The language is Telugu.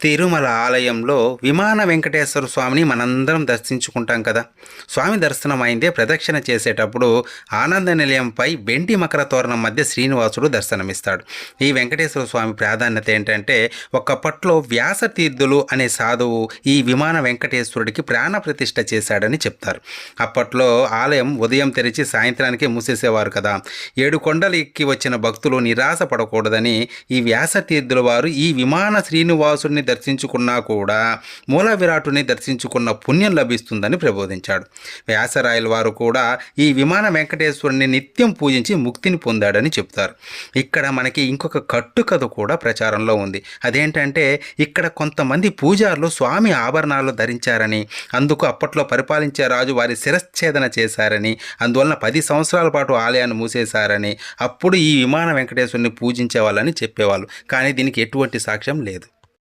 తిరుమల ఆలయంలో విమాన వెంకటేశ్వర స్వామిని మనందరం దర్శించుకుంటాం కదా. స్వామి దర్శనం అయిందే ప్రదక్షిణ చేసేటప్పుడు ఆనంద నిలయంపై వెండి మకర తోరణం మధ్య శ్రీనివాసుడు దర్శనమిస్తాడు. ఈ వెంకటేశ్వర స్వామి ప్రాధాన్యత ఏంటంటే, ఒకప్పట్లో వ్యాసతీర్థులు అనే సాధువు ఈ విమాన వెంకటేశ్వరుడికి ప్రాణ ప్రతిష్ఠ చేశాడని చెప్తారు. అప్పట్లో ఆలయం ఉదయం తెరిచి సాయంత్రానికే మూసేసేవారు కదా. 7 కొండలు ఎక్కి వచ్చిన భక్తులు నిరాశ పడకూడదని ఈ వ్యాసతీర్థుల వారు ఈ విమాన శ్రీనివాసుడిని దర్శించుకున్నా కూడా మూల విరాటుని దర్శించుకున్న పుణ్యం లభిస్తుందని ప్రబోధించాడు. వ్యాసరాయల వారు కూడా ఈ విమాన వెంకటేశ్వరుని నిత్యం పూజించి ముక్తిని పొందాడని చెప్తారు. ఇక్కడ మనకి ఇంకొక కట్టుకథ కూడా ప్రచారంలో ఉంది. అదేంటంటే, ఇక్కడ కొంతమంది పూజారులు స్వామి ఆభరణాలు ధరించారని, అందుకు అప్పట్లో పరిపాలించే రాజు వారి శిరశ్ఛేదన చేశారని, అందువలన 10 సంవత్సరాల పాటు ఆలయాన్ని మూసేశారని, అప్పుడు ఈ విమాన వెంకటేశ్వరుని పూజించే వాళ్ళని చెప్పేవాళ్ళు. కానీ దీనికి ఎటువంటి సాక్ష్యం లేదు.